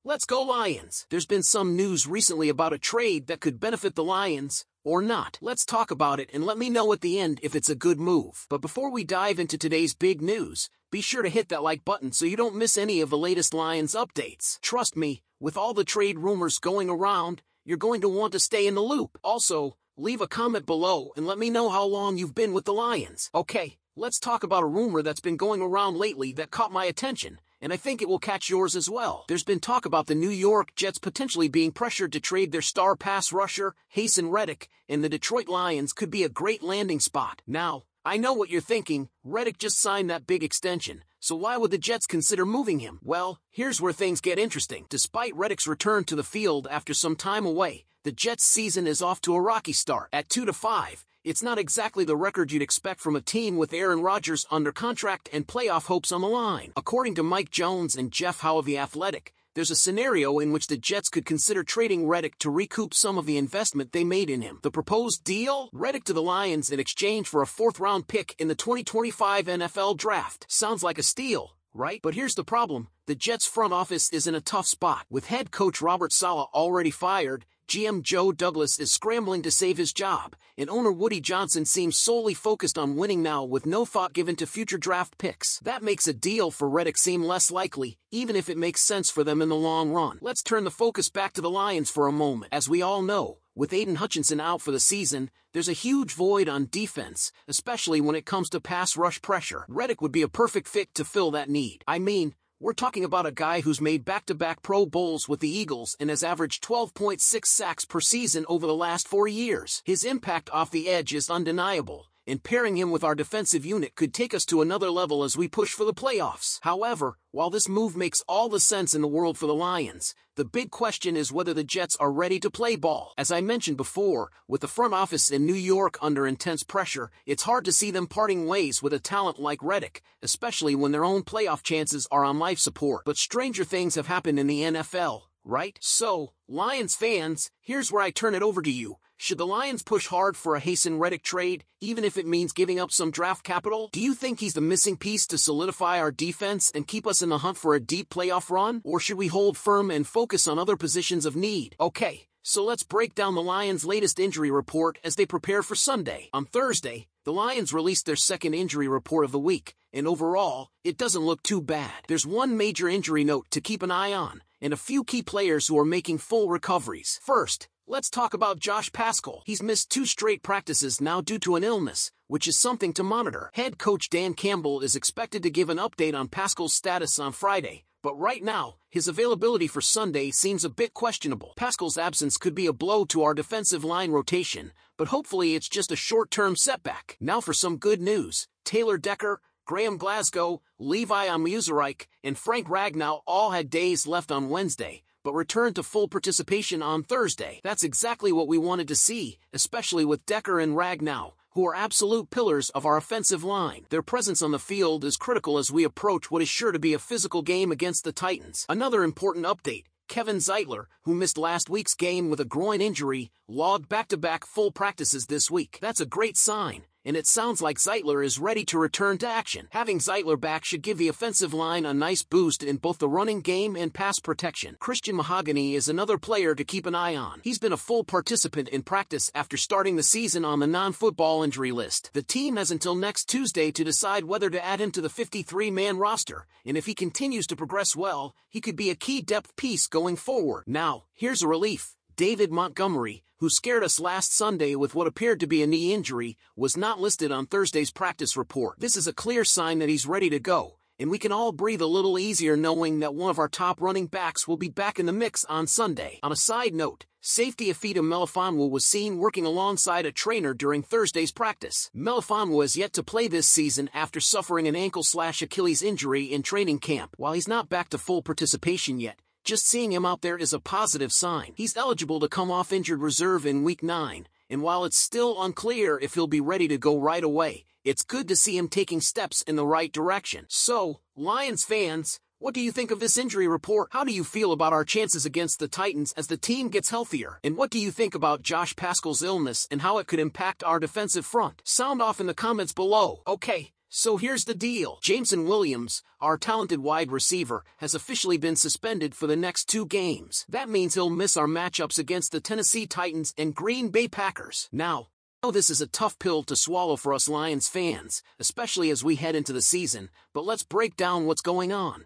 Let's go Lions! There's been some news recently about a trade that could benefit the Lions, or not. Let's talk about it and let me know at the end if it's a good move. But before we dive into today's big news, be sure to hit that like button so you don't miss any of the latest Lions updates. Trust me, with all the trade rumors going around, you're going to want to stay in the loop. Also, leave a comment below and let me know how long you've been with the Lions. Okay, let's talk about a rumor that's been going around lately that caught my attention, and I think it will catch yours as well. There's been talk about the New York Jets potentially being pressured to trade their star pass rusher, Haason Reddick, and the Detroit Lions could be a great landing spot. Now, I know what you're thinking, Reddick just signed that big extension, so why would the Jets consider moving him? Well, here's where things get interesting. Despite Reddick's return to the field after some time away, the Jets' season is off to a rocky start. At 2-5, it's not exactly the record you'd expect from a team with Aaron Rodgers under contract and playoff hopes on the line. According to Mike Jones and Jeff Howe of The Athletic, there's a scenario in which the Jets could consider trading Reddick to recoup some of the investment they made in him. The proposed deal? Reddick to the Lions in exchange for a 4th-round pick in the 2025 NFL Draft. Sounds like a steal, right? But here's the problem. The Jets' front office is in a tough spot. With head coach Robert Saleh already fired, GM Joe Douglas is scrambling to save his job, and owner Woody Johnson seems solely focused on winning now with no thought given to future draft picks. That makes a deal for Reddick seem less likely, even if it makes sense for them in the long run. Let's turn the focus back to the Lions for a moment. As we all know, with Aiden Hutchinson out for the season, there's a huge void on defense, especially when it comes to pass rush pressure. Reddick would be a perfect fit to fill that need. I mean, we're talking about a guy who's made back-to-back Pro Bowls with the Eagles and has averaged 12.6 sacks per season over the last 4 years. His impact off the edge is undeniable, and pairing him with our defensive unit could take us to another level as we push for the playoffs. However, while this move makes all the sense in the world for the Lions, the big question is whether the Jets are ready to play ball. As I mentioned before, with the front office in New York under intense pressure, it's hard to see them parting ways with a talent like Reddick, especially when their own playoff chances are on life support. But stranger things have happened in the NFL, right? So, Lions fans, here's where I turn it over to you. Should the Lions push hard for a Haason Reddick trade, even if it means giving up some draft capital? Do you think he's the missing piece to solidify our defense and keep us in the hunt for a deep playoff run? Or should we hold firm and focus on other positions of need? Okay, so let's break down the Lions' latest injury report as they prepare for Sunday. On Thursday, the Lions released their second injury report of the week, and overall, it doesn't look too bad. There's one major injury note to keep an eye on, and a few key players who are making full recoveries. First, let's talk about Josh Paschal. He's missed 2 straight practices now due to an illness, which is something to monitor. Head coach Dan Campbell is expected to give an update on Paschal's status on Friday, but right now, his availability for Sunday seems a bit questionable. Paschal's absence could be a blow to our defensive line rotation, but hopefully it's just a short-term setback. Now for some good news. Taylor Decker, Graham Glasgow, Levi Onwuzurike, and Frank Ragnow all had days left on Wednesday, but returned to full participation on Thursday. That's exactly what we wanted to see, especially with Decker and Ragnow, who are absolute pillars of our offensive line. Their presence on the field is critical as we approach what is sure to be a physical game against the Titans. Another important update. Kevin Zeitler, who missed last week's game with a groin injury, logged back-to-back full practices this week. That's a great sign, and it sounds like Zeitler is ready to return to action. Having Zeitler back should give the offensive line a nice boost in both the running game and pass protection. Christian Mahogany is another player to keep an eye on. He's been a full participant in practice after starting the season on the non-football injury list. The team has until next Tuesday to decide whether to add him to the 53-man roster, and if he continues to progress well, he could be a key depth piece going forward. Now, here's a relief. David Montgomery, who scared us last Sunday with what appeared to be a knee injury, was not listed on Thursday's practice report. This is a clear sign that he's ready to go, and we can all breathe a little easier knowing that one of our top running backs will be back in the mix on Sunday. On a side note, safety Ifeatu Melifonwu was seen working alongside a trainer during Thursday's practice. Melifonwu has yet to play this season after suffering an ankle/Achilles injury in training camp. While he's not back to full participation yet, just seeing him out there is a positive sign. He's eligible to come off injured reserve in Week 9, and while it's still unclear if he'll be ready to go right away, it's good to see him taking steps in the right direction. So, Lions fans, what do you think of this injury report? How do you feel about our chances against the Titans as the team gets healthier? And what do you think about Josh Paschal's illness and how it could impact our defensive front? Sound off in the comments below. Okay, So here's the deal. Jameson Williams, our talented wide receiver, has officially been suspended for the next 2 games. That means he'll miss our matchups against the Tennessee Titans and Green Bay Packers. Now, I know this is a tough pill to swallow for us Lions fans, especially as we head into the season, but let's break down what's going on.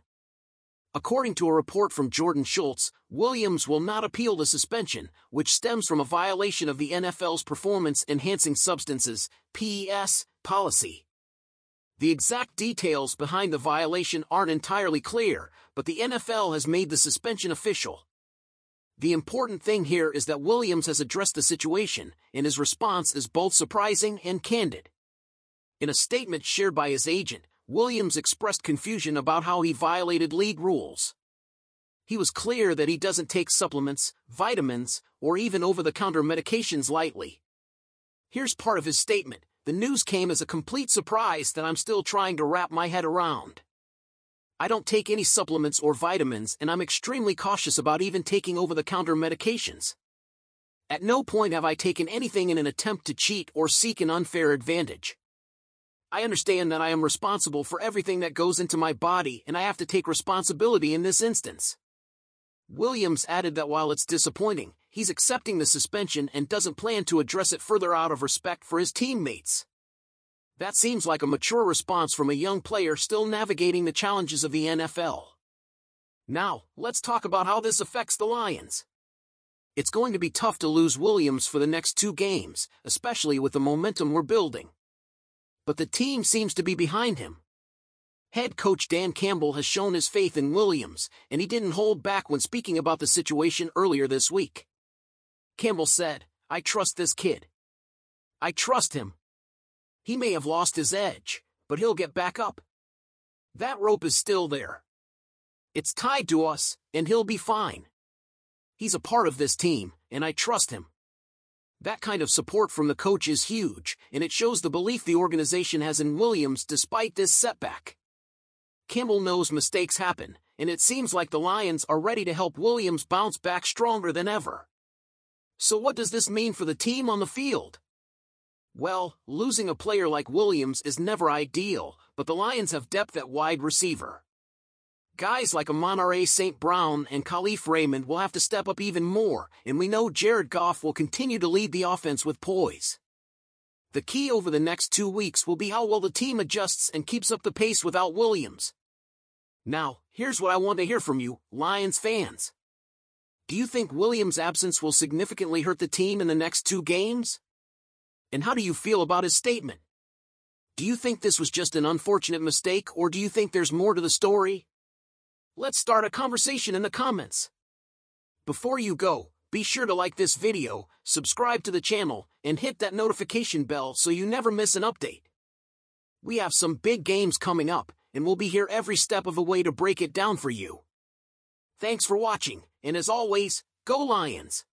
According to a report from Jordan Schultz, Williams will not appeal the suspension, which stems from a violation of the NFL's Performance-Enhancing Substances (PES) policy. The exact details behind the violation aren't entirely clear, but the NFL has made the suspension official. The important thing here is that Williams has addressed the situation, and his response is both surprising and candid. In a statement shared by his agent, Williams expressed confusion about how he violated league rules. He was clear that he doesn't take supplements, vitamins, or even over-the-counter medications lightly. Here's part of his statement. The news came as a complete surprise that I'm still trying to wrap my head around. I don't take any supplements or vitamins, and I'm extremely cautious about even taking over-the-counter medications. At no point have I taken anything in an attempt to cheat or seek an unfair advantage. I understand that I am responsible for everything that goes into my body, and I have to take responsibility in this instance. Williams added that while it's disappointing, he's accepting the suspension and doesn't plan to address it further out of respect for his teammates. That seems like a mature response from a young player still navigating the challenges of the NFL. Now, let's talk about how this affects the Lions. It's going to be tough to lose Williams for the next 2 games, especially with the momentum we're building. But the team seems to be behind him. Head coach Dan Campbell has shown his faith in Williams, and he didn't hold back when speaking about the situation earlier this week. Campbell said, "I trust this kid. I trust him. He may have lost his edge, but he'll get back up. That rope is still there. It's tied to us, and he'll be fine. He's a part of this team, and I trust him." That kind of support from the coach is huge, and it shows the belief the organization has in Williams despite this setback. Campbell knows mistakes happen, and it seems like the Lions are ready to help Williams bounce back stronger than ever. So what does this mean for the team on the field? Well, losing a player like Williams is never ideal, but the Lions have depth at wide receiver. Guys like Amon-Ra St. Brown and Khalif Raymond will have to step up even more, and we know Jared Goff will continue to lead the offense with poise. The key over the next 2 weeks will be how well the team adjusts and keeps up the pace without Williams. Now, here's what I want to hear from you, Lions fans. Do you think Williams' absence will significantly hurt the team in the next 2 games? And how do you feel about his statement? Do you think this was just an unfortunate mistake, or do you think there's more to the story? Let's start a conversation in the comments. Before you go, be sure to like this video, subscribe to the channel, and hit that notification bell so you never miss an update. We have some big games coming up, and we'll be here every step of the way to break it down for you. Thanks for watching, and as always, go Lions!